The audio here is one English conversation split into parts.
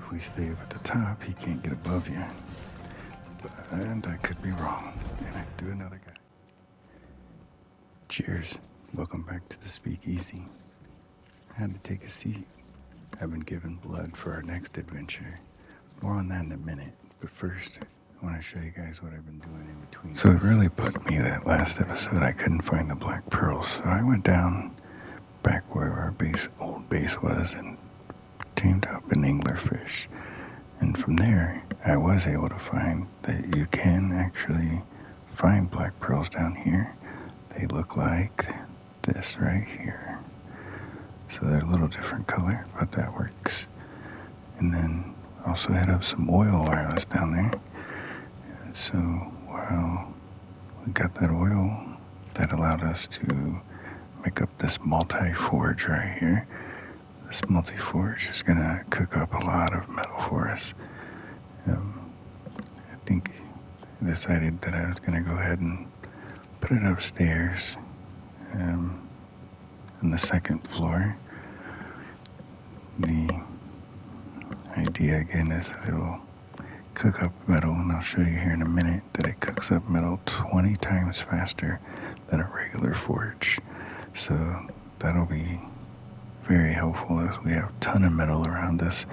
if we stay up at the top, he can't get above you. And I could be wrong. And I'd do another guy. Cheers. Welcome back to the Speakeasy. I had to take a seat. I've been given blood for our next adventure. More on that in a minute. But first, I want to show you guys what I've been doing in between. So it really bugged me that last episode I couldn't find the black pearls. So I went down back where our old base was and tamed up an anglerfish. And from there, I was able to find that you can actually find black pearls down here. They look like this right here. So they're a little different color, but that works. And then also hit up some oil while I was down there. And so while we got that oil, that allowed us to make up this multi-forge right here. This multi-forge is going to cook up a lot of metal for us. I think I decided that I was going to go ahead and put it upstairs on the second floor. The idea again is that it'll cook up metal, and I'll show you here in a minute that it cooks up metal 20 times faster than a regular forge. So that'll be very helpful as we have a ton of metal around us,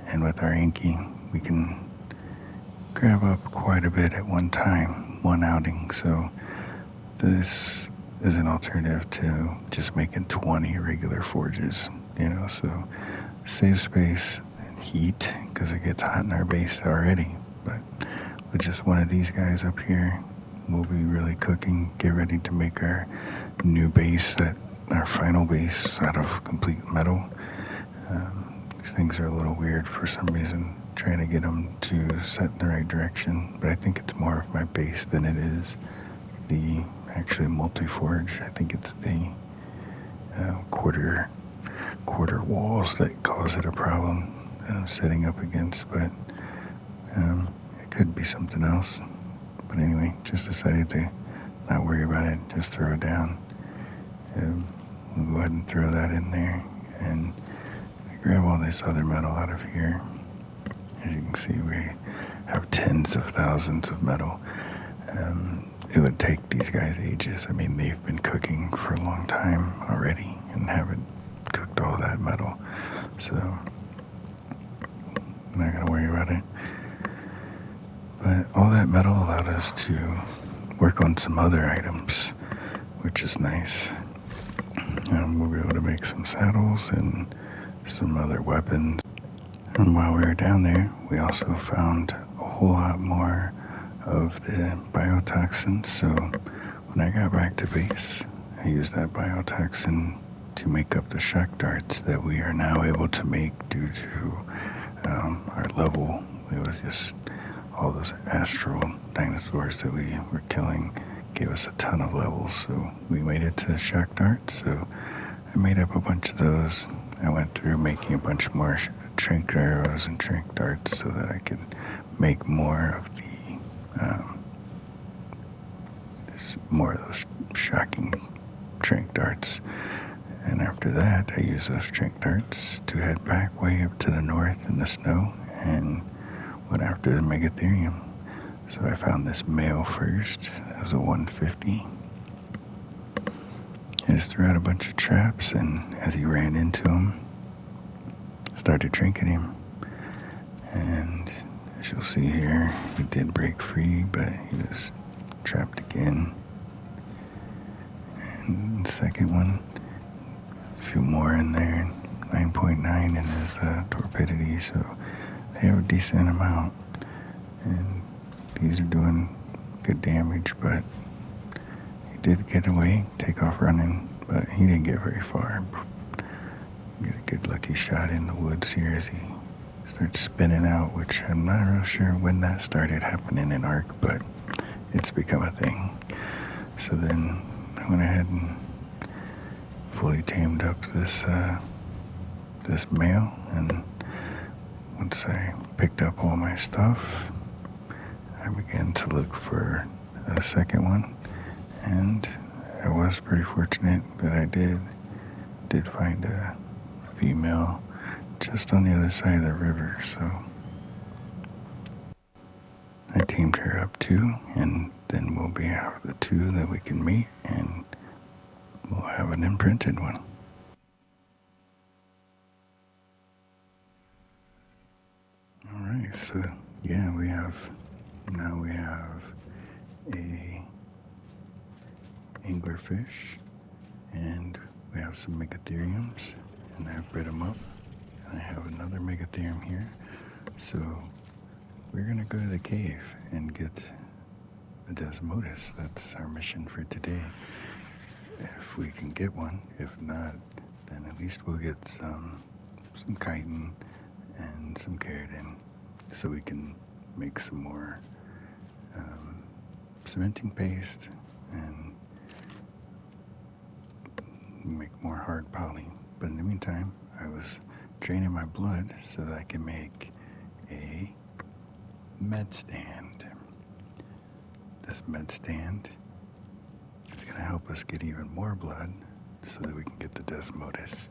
and with our inking we can grab up quite a bit at one time, one outing. So this is an alternative to just making 20 regular forges, so save space and heat because it gets hot in our base already. But with just one of these guys up here, we'll be really cooking, get ready to make our new base, our final base out of complete metal. These things are a little weird for some reason, trying to get them to set in the right direction, but I think it's more of my base than it is the actually multi-forge. I think it's the quarter walls that cause it a problem setting up against, but it could be something else. But anyway, just decided to not worry about it, just throw it down. We'll go ahead and throw that in there, and I grab all this other metal out of here. As you can see, we have tens of thousands of metal. It would take these guys ages. I mean, they've been cooking for a long time already and haven't cooked all that metal. So I'm not going to worry about it. But all that metal allowed us to work on some other items, which is nice. We'll be able to make some saddles and some other weapons. And while we were down there, we also found a whole lot more of the biotoxin. So when I got back to base, I used that biotoxin to make up the shock darts that we are now able to make due to our level. It was just all those astral dinosaurs that we were killing gave us a ton of levels, so we made it to shock darts. So I made up a bunch of those. I went through making a bunch more trank arrows and trank darts so that I could make more of those shocking trank darts. And after that, I used those trank darts to head back way up to the north in the snow and went after the Megatherium. So I found this male first. It was a 150. I just threw out a bunch of traps, and as he ran into him, started drinking him. And as you'll see here, he did break free, but he was trapped again. And the second one, a few more in there, 9.9 in his torpidity, so they have a decent amount. And these are doing good damage, but he did get away, take off running, but he didn't get very far. Get a good lucky shot in the woods here as he starts spinning out, which I'm not real sure when that started happening in Ark, but it's become a thing. So then I went ahead and fully tamed up this male, and once I picked up all my stuff, I began to look for a second one, and I was pretty fortunate that I did find a female just on the other side of the river, so I teamed her up too, and then we'll be out the two that we can meet, and we'll have an imprinted one. Alright, so yeah, we have a anglerfish, and we have some Megatheriums, and I've bred them up, and I have another Megatherium here, so we're gonna go to the cave and get the desmodus. That's our mission for today, if we can get one. If not, then at least we'll get some chitin and some keratin, so we can make some more cementing paste and make more hard poly. But in the meantime, I was draining my blood so that I can make a med stand. This med stand is going to help us get even more blood so that we can get the desmodus.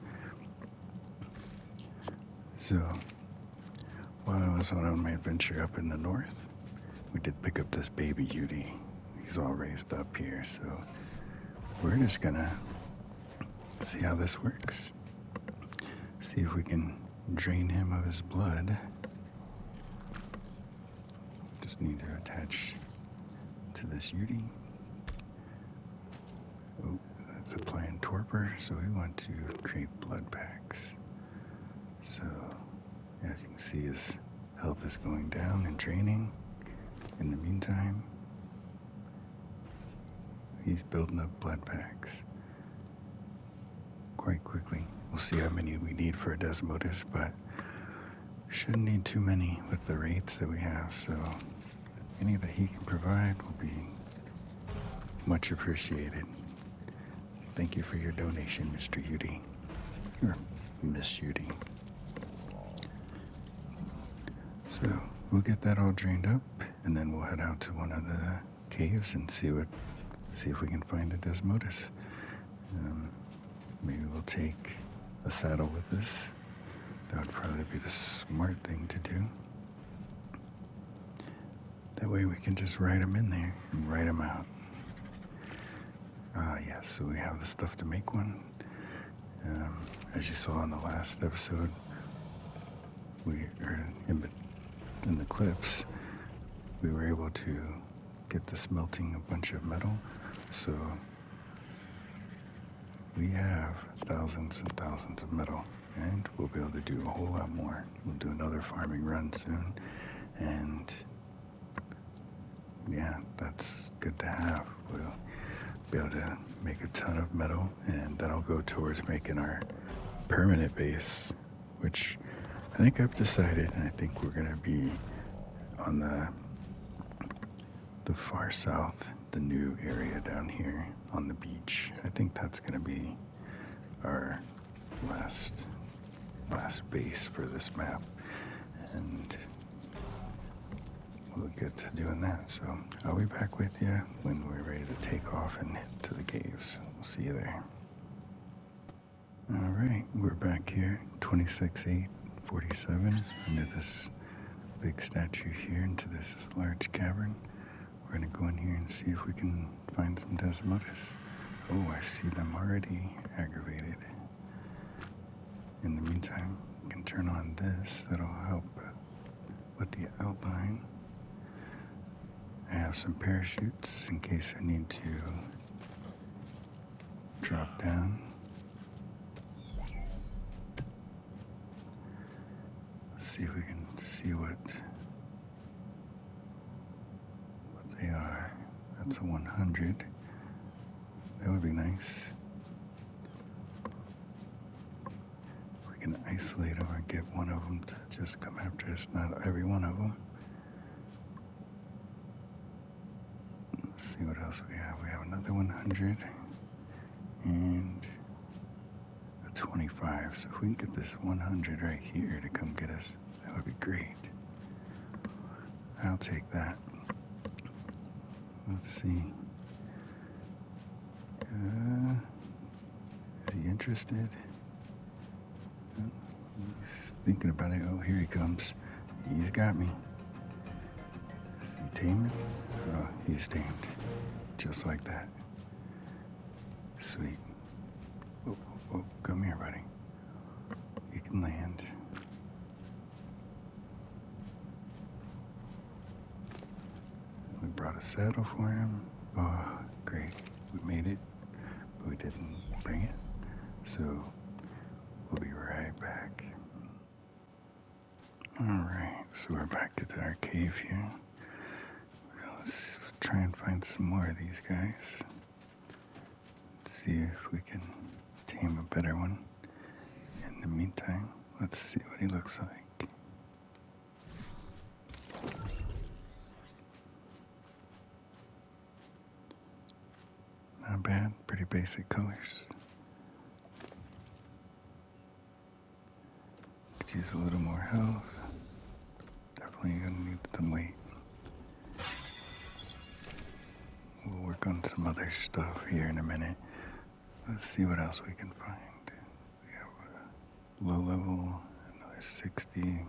So while I was on my adventure up in the north, we did pick up this baby Yudi. He's all raised up here, so we're just gonna see how this works. See if we can drain him of his blood. Just need to attach to this Yudi. Oh, that's applying torpor, so we want to create blood packs. So, as you can see, his health is going down and draining. In the meantime, he's building up blood packs quite quickly. We'll see how many we need for a desmodus, but shouldn't need too many with the rates that we have, so any that he can provide will be much appreciated. Thank you for your donation, Mr. Yudi, or Miss Yudi. So we'll get that all drained up, and then we'll head out to one of the caves and see if we can find a desmodus. Maybe we'll take a saddle with us. That would probably be the smart thing to do. That way we can just ride them in there and ride them out. Yes, so we have the stuff to make one. As you saw in the last episode, in the clips, we were able to get the smelting a bunch of metal, so we have thousands and thousands of metal, and we'll be able to do a whole lot more. We'll do another farming run soon, and yeah, that's good to have. We'll be able to make a ton of metal, and that'll go towards making our permanent base, which I think I've decided. I think we're gonna be on the far south, the new area down here on the beach. I think that's gonna be our last base for this map, and we'll get to doing that. So I'll be back with you when we're ready to take off and head to the caves. We'll see you there. Alright, we're back here, 26-8-47, under this big statue here into this large cavern. We're going to go in here and see if we can find some desmodus. Oh, I see them already aggravated. In the meantime, we can turn on this. That'll help with the outline. I have some parachutes in case I need to drop down. Let's see if we can see what they are. That's a 100. That would be nice. If we can isolate them or get one of them to just come after us, not every one of them. Let's see what else we have. We have another 100 and a 25. So if we can get this 100 right here to come get us, that would be great. I'll take that. Let's see. Is he interested? Thinking about it. Oh, here he comes. He's got me. Is he taming? Oh, he's tamed. Just like that. Sweet. Whoa, whoa, whoa. Come here, buddy. You can land. We brought a saddle for him. Oh, great. We made it, but we didn't bring it. So we'll be right back. Alright, so we're back at our cave here. Let's try and find some more of these guys. See if we can tame a better one. In the meantime, let's see what he looks like. Not bad, pretty basic colors. Could use a little more health. Definitely gonna need some weight. We'll work on some other stuff here in a minute. Let's see what else we can find. We have a low level, another 60.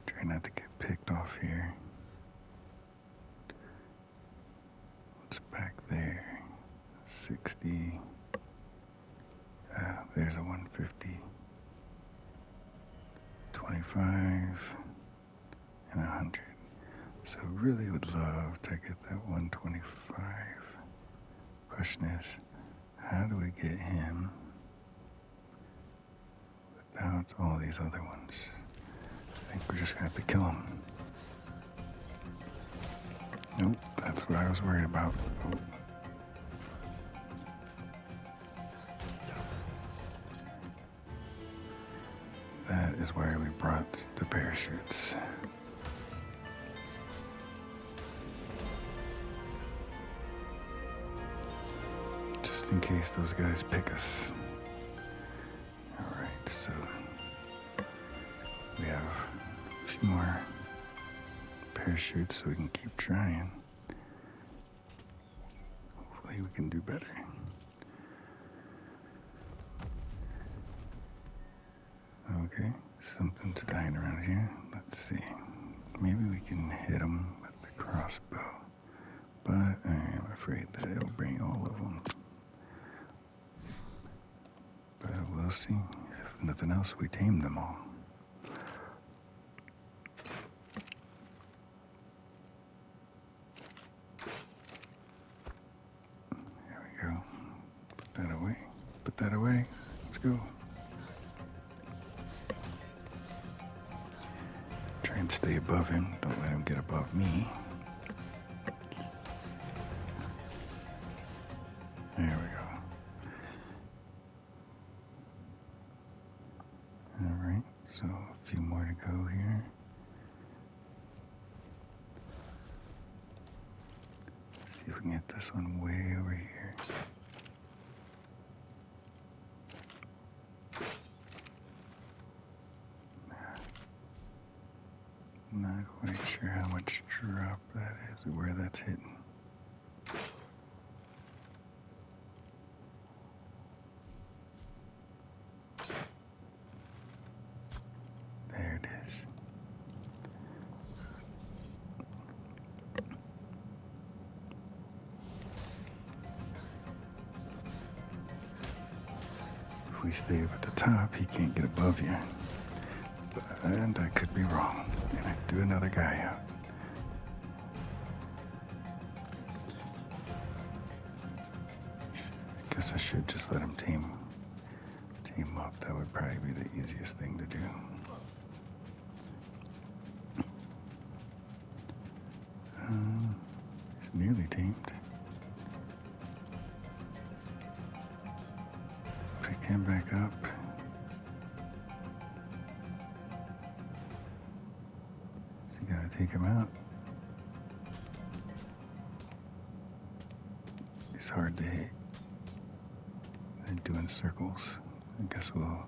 Try not to get picked off here. What's back there? 60. There's a 150. 25 and 100. So really would love to get that 125. Question is, how do we get him without all these other ones? I think we're just gonna have to kill him. Nope, that's what I was worried about. Oh. That is why we brought the parachutes. Just in case those guys pick us. Alright, so we have a few more parachutes so we can keep trying. Hopefully we can do better. Okay, something's dying around here. Let's see. Maybe we can hit them with the crossbow. But I am afraid that it'll bring all of them. But we'll see. If nothing else, we tamed them all. There we go. Put that away. Put that away. Let's go. Try and stay above him. Don't let him get above me. There we go. Alright, so a few more to go here. See if we can get this one way over here. Not quite sure how much drop that is or where that's hitting. There it is. If we stay up at the top, he can't get above you. And I could be wrong. And I'd do another guy out. I guess I should just let him team up. That would probably be the easiest thing to do. He's nearly tamed. Pick him back up. So you gotta take him out. He's hard to hit. They're doing circles. I guess we'll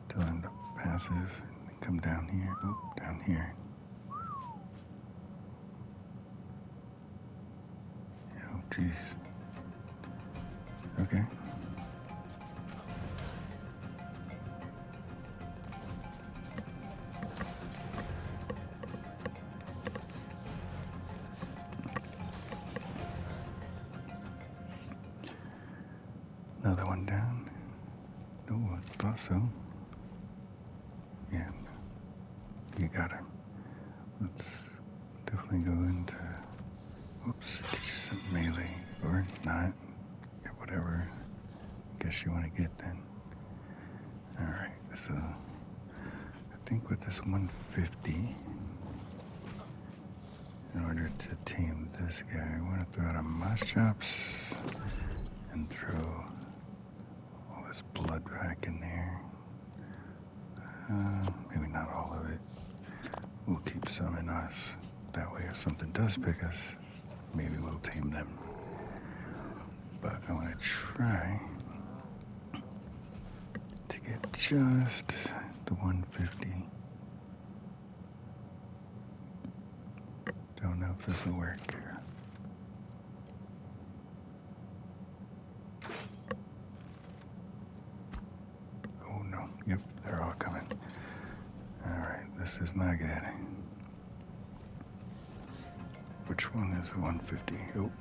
tell him to passive and come down here. Oh, down here. Oh, jeez. Okay. Another one down. Oh, I thought so. Yeah, you got him. Let's definitely go into... Oops, get you some melee. Or not. Get whatever I guess you want to get then. Alright, so I think with this 150, in order to tame this guy, I want to throw out a moss chops and throw all this blood back in there. Maybe not all of it. We'll keep some in us. That way if something does pick us, maybe we'll tame them. But I want to try to get just the 150. Don't know if this will work. Oh no, yep, they're all coming. Alright, this is not good. Which one is the 150? Oh,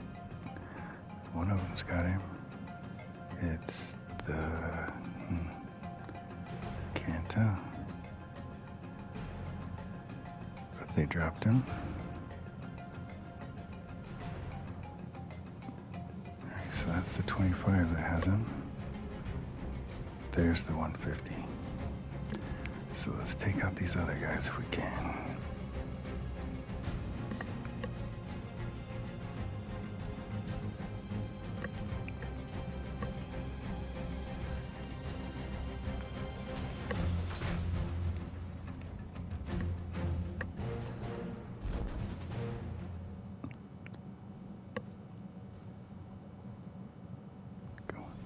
one of them's got him. It's the... can't tell. But they dropped him. Alright, so that's the 25 that has him. There's the 150. So let's take out these other guys if we can.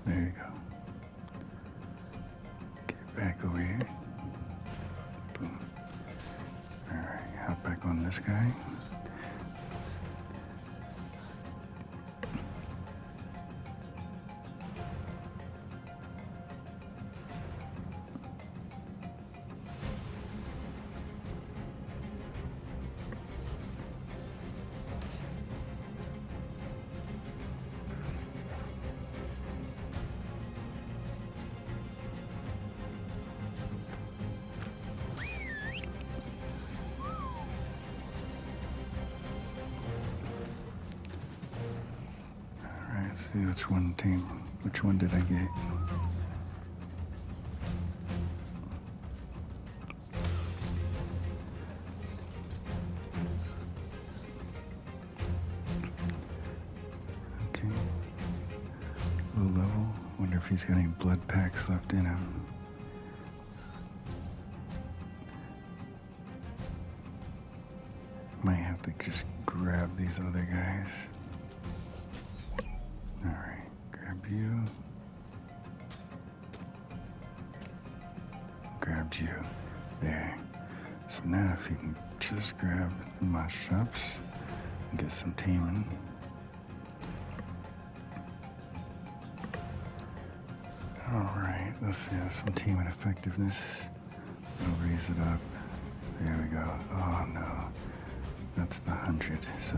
There you go. Get back over here. Boom. Alright, hop back on this guy. Let's see which one which one did I get? Okay. Low level. Wonder if he's got any blood packs left in him. Might have to just grab these other guys. Alright, grab you. Grabbed you. There. So now if you can just grab the moss chops and get some taming. Alright, let's see, some taming effectiveness. We'll raise it up. There we go. Oh no. That's the 100, so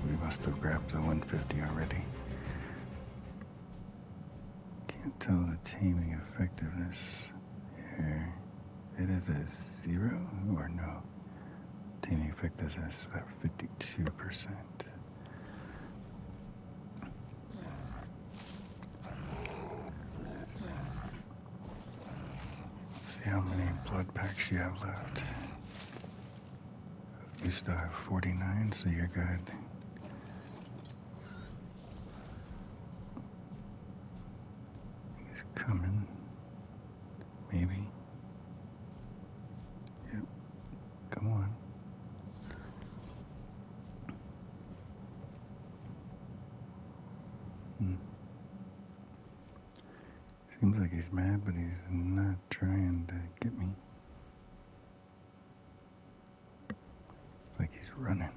we must have grabbed the 150 already. Can't tell the taming effectiveness here. It is a 0 or no? Taming effectiveness is at 52%. Let's see how many blood packs you have left. You still have 49, so you're good. He's coming. Maybe. Yep. Come on. Seems like he's mad, but he's not trying to get me. It's like he's running.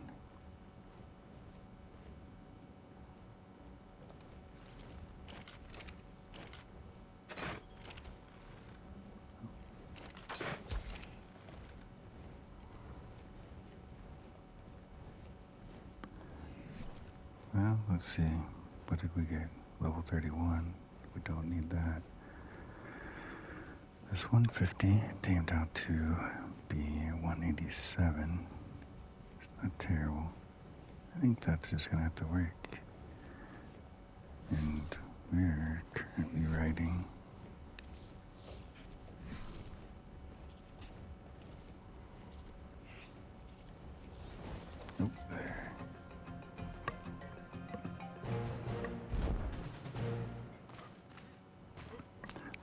Well, let's see. What did we get? Level 31. We don't need that. This 150 tamed out to be 187. It's not terrible. I think that's just gonna have to work. And we're currently riding there.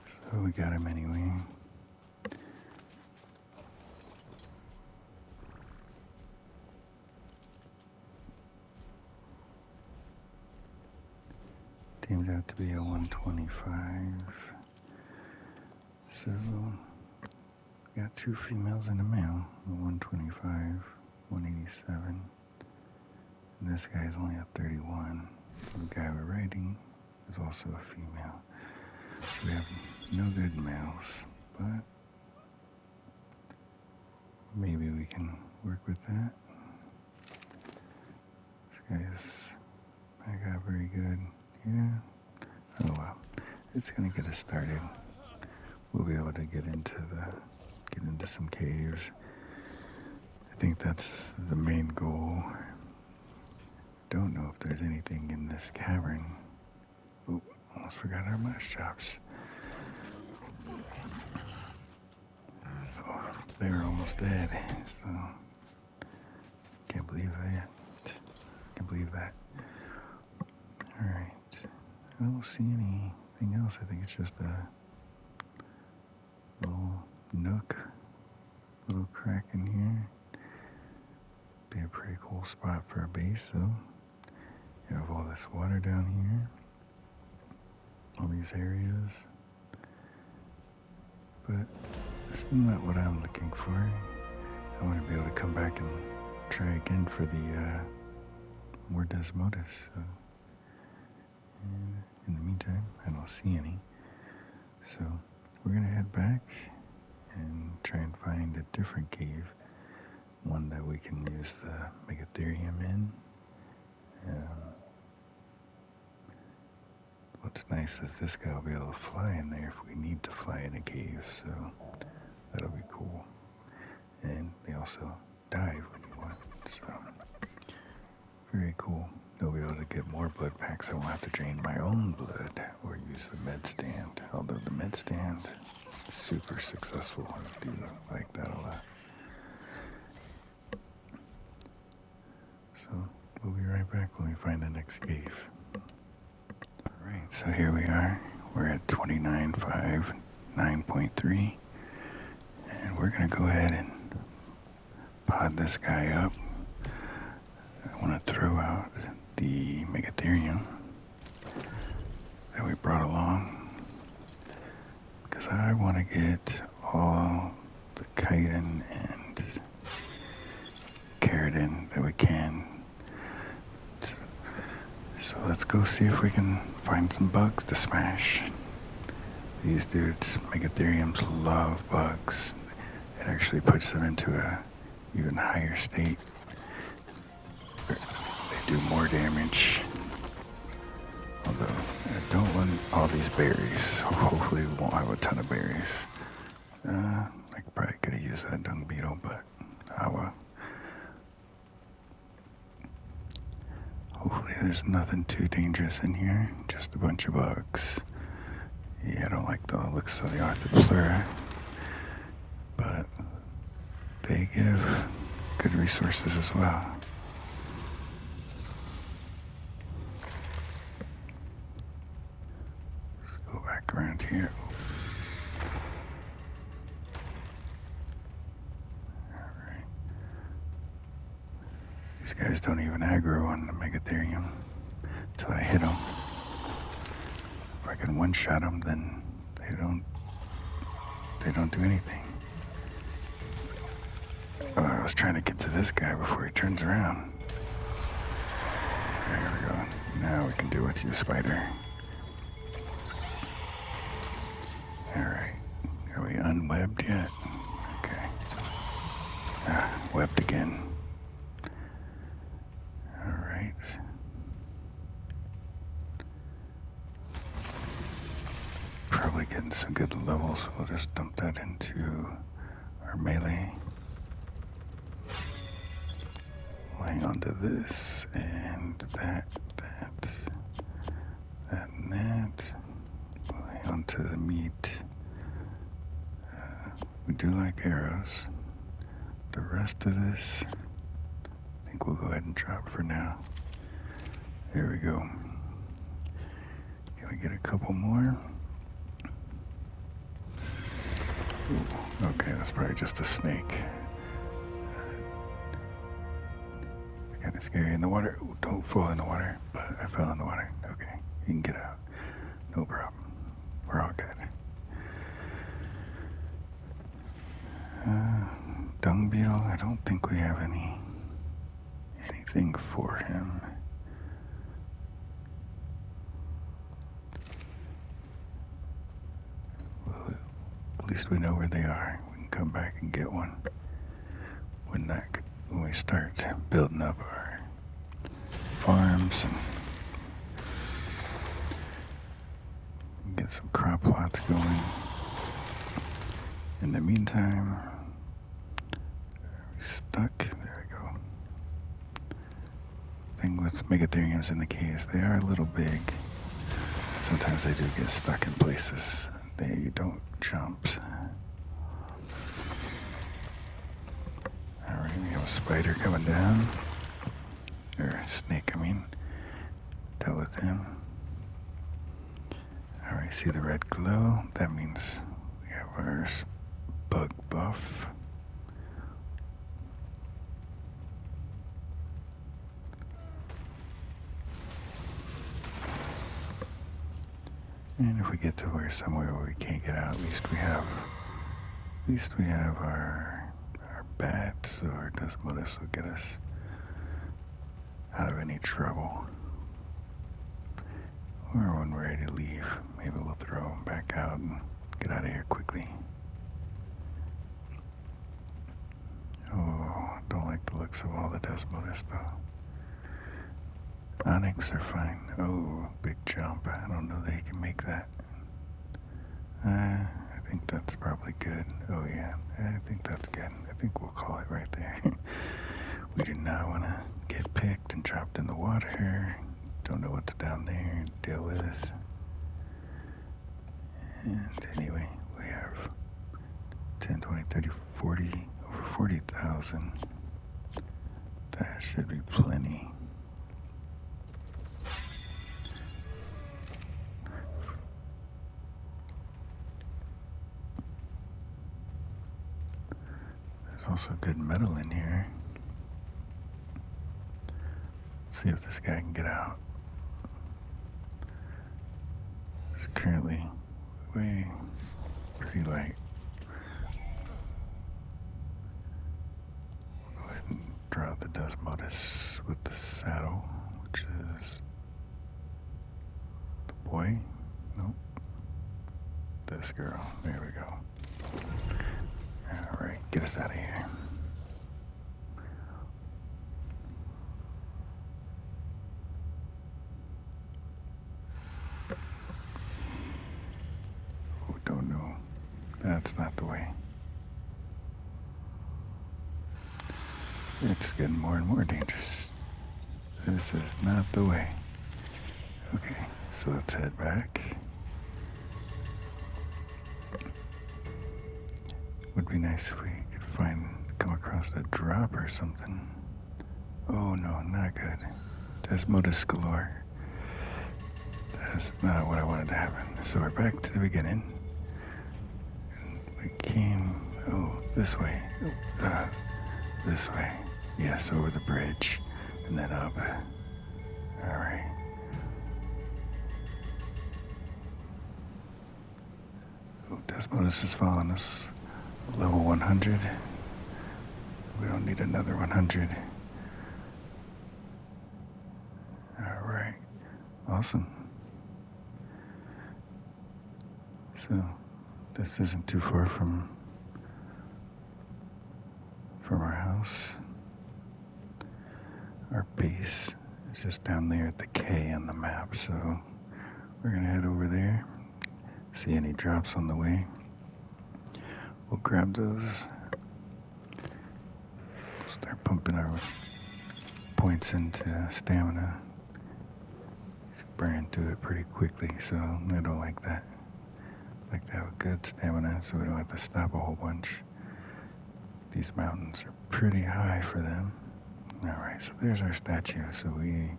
So we got him anyway. Tamed out to be a 125. So we got 2 females and a male, a 125, 187. And this guy's only at 31. The guy we're riding is also a female. So we have no good males, but maybe we can work with that. This guy's not got very good. Yeah. Oh well. It's gonna get us started. We'll be able to get into some caves. I think that's the main goal. Don't know if there's anything in this cavern. Oh, almost forgot our mush chops. Oh, they were almost dead, so can't believe that. Can't believe that. Alright. I don't see anything else. I think it's just a little nook, little crack in here. Be a pretty cool spot for a base, though. You have all this water down here, all these areas, but it's not what I'm looking for. I want to be able to come back and try again for the more desmodus. So, and in the meantime, I don't see any. So we're gonna head back and try and find a different cave, one that we can use the Megatherium in. What's nice is this guy will be able to fly in there if we need to fly in a cave, so that'll be cool. And they also dive when you want, so very cool. They'll be able to get more blood packs. I won't have to drain my own blood or use the med stand, although the med stand is super successful. I do like that a lot. So we'll be right back when we find the next cave. Alright, so here we are. We're at 29.5, 9.3. And we're going to go ahead and pod this guy up. I want to throw out the Megatherium that we brought along, because I want to get all the chitin and keratin that we can. So let's go see if we can find some bugs to smash. These dudes, Megatheriums, love bugs. It actually puts them into a even higher state. They do more damage. Although I don't want all these berries, so hopefully we won't have a ton of berries. I probably could have used that dung beetle, but well. Hopefully there's nothing too dangerous in here, just a bunch of bugs. Yeah, I don't like the looks of the Arthropleura, but they give good resources as well. Let's go back around here. Alright. These guys don't even aggro on the Megatherium until I hit them. If I can one-shot them, then they don't do anything. Oh, I was trying to get to this guy before he turns around. There we go. Now we can do with you, spider. Alright. Are we unwebbed yet? Okay. Webbed again. Alright. getting some good levels. We'll just dump that into our melee. We'll hang on to this and that, and that. We'll hang on to the meat. We do like arrows. The rest of this, I think we'll go ahead and drop for now. There we go. Can we get a couple more? Ooh, okay, that's probably just a snake. It's kind of scary in the water. Ooh, don't fall in the water, but I fell in the water. Okay, you can get out. No problem. We're all good. Dung beetle, I don't think we have anything for him. Well, at least we know where they are. We can come back and get one when we start building up our farms and get some crop plots going. In the meantime, are we stuck? There we go. Thing with Megatheriums in the caves, they are a little big. Sometimes they do get stuck in places. They don't jump. Alright, we have a spider coming down. Or snake, I mean. Dealt with him. Alright, see the red glow? That means we have our bug buff. And if we get to somewhere where we can't get out, at least we have our bat, so our desmodus will get us out of any trouble. Or when we're ready to leave, maybe we'll throw them back out and get out of here quickly. Oh, don't like the looks of all the desmodus though. Onyx are fine. Oh, big jump. I don't know that he can make that. I think that's probably good. Oh yeah, I think that's good. I think we'll call it right there. We do not want to get picked and dropped in the water. Don't know what's down there. Deal with it. And anyway, we have 10, 20, 30, 40, over 40,000. That should be plenty. There's also good metal in here. Let's see if this guy can get out. It's currently pretty light. Go ahead and draw the desmodus with the saddle, which is the boy. Nope. This girl. There we go. Alright, get us out of here. Oh, don't know. That's not the way. It's getting more and more dangerous. This is not the way. Okay, so let's head back. Would be nice if we could come across a drop or something. Oh no, not good. Desmodus galore. That's not what I wanted to happen. So we're back to the beginning. And we came, this way. This way. Yes, over the bridge. And then up. Alright. Oh, Desmodus is following us. Level 100. We don't need another 100. Alright. Awesome. So, this isn't too far from our house. Our base is just down there at the K on the map, so we're gonna head over there, see any drops on the way, we'll grab those. Start pumping our points into stamina. He's burning through it pretty quickly, so I don't like that. I like to have a good stamina so we don't have to stop a whole bunch. These mountains are pretty high for them. Alright, so there's our statue. So we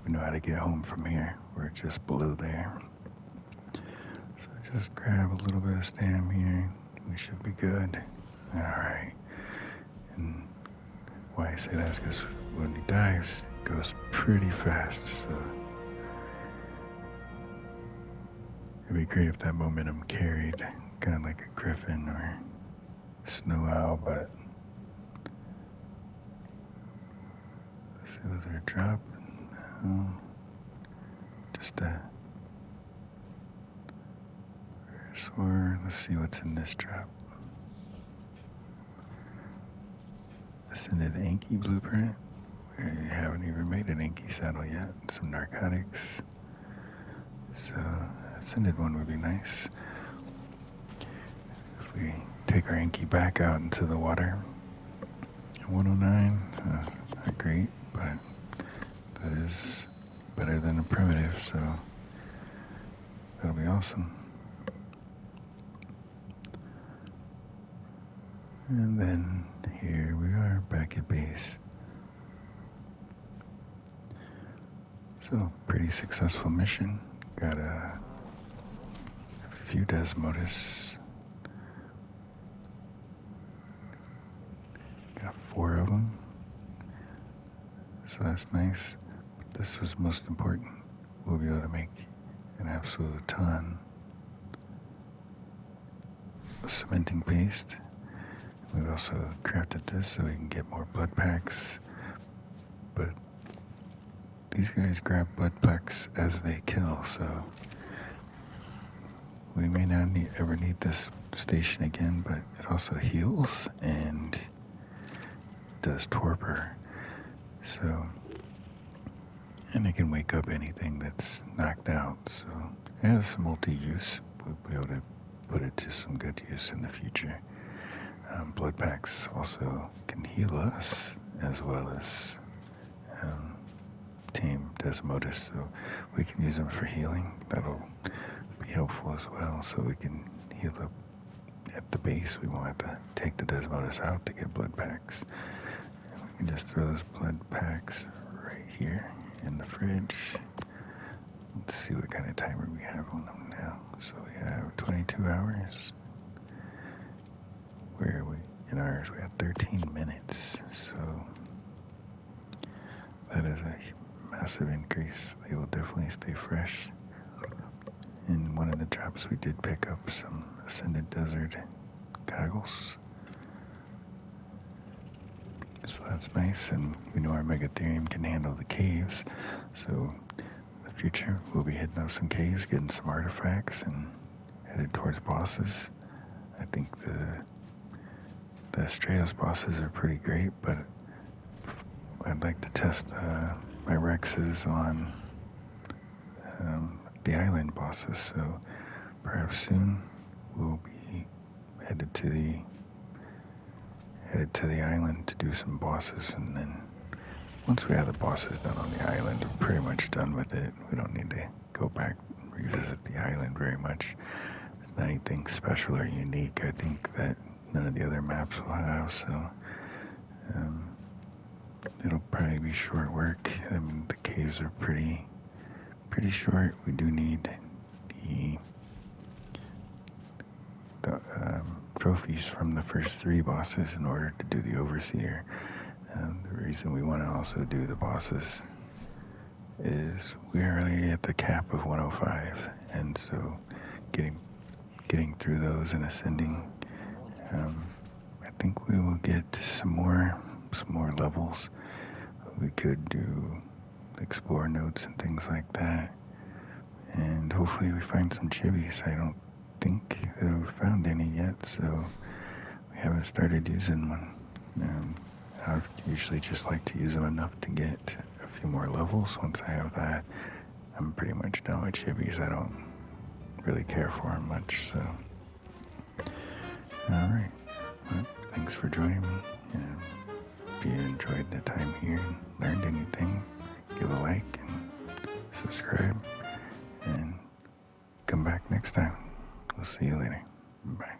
know how to get home from here. We're just below there. So just grab a little bit of stam here. We should be good. Alright. And why I say that is because when he dives, it goes pretty fast. So it'd be great if that momentum carried, kind of like a griffin or snow owl, but let's see, was there a drop? No. Just a soar. Let's see what's in this drop. Ascended Anki blueprint. We haven't even made an Anki saddle yet. Some narcotics. So Ascended one would be nice. If we take our Anki back out into the water. 109, not great, but that is better than a primitive, so that'll be awesome. And then here we are back at base. So pretty successful mission. Got a few desmodus. Got 4 of them. So that's nice. But this was most important. We'll be able to make an absolute ton of cementing paste. We've also crafted this so we can get more blood packs, but these guys grab blood packs as they kill, so we may not ever need this station again, but it also heals and does torpor, so, and it can wake up anything that's knocked out, so it has multi-use. We'll be able to put it to some good use in the future. Blood packs also can heal us as well as tame desmodus, so we can use them for healing. That'll be helpful as well, so we can heal up at the base. We won't have to take the desmodus out to get blood packs. And we can just throw those blood packs right here in the fridge. Let's see what kind of timer we have on them now. So we have 22 hours. Where are we? In ours, we have 13 minutes, so that is a massive increase. They will definitely stay fresh. In one of the drops, we did pick up some Ascended Desert goggles, so that's nice, and we know our Megatherium can handle the caves, so in the future, we'll be hitting up some caves, getting some artifacts, and headed towards bosses. I think the Astraeus bosses are pretty great, but I'd like to test my Rexes on the island bosses, so perhaps soon we'll be headed to the island to do some bosses, and then once we have the bosses done on the island, we're pretty much done with it. We don't need to go back and revisit the island very much. There's not anything special or unique, I think, that none of the other maps will have, so it'll probably be short work. I mean, the caves are pretty short. We do need the trophies from the first 3 bosses in order to do the Overseer. The reason we want to also do the bosses is we're already at the cap of 105, and so getting through those and ascending, I think we will get some more levels. We could do explore notes and things like that, and hopefully we find some chibis. I don't think that we've found any yet, so we haven't started using one. I usually just like to use them enough to get a few more levels. Once I have that, I'm pretty much done with chibis. I don't really care for them much. So, all right. Well, thanks for joining me. And if you enjoyed the time here and learned anything, give a like and subscribe. And come back next time. We'll see you later. Bye.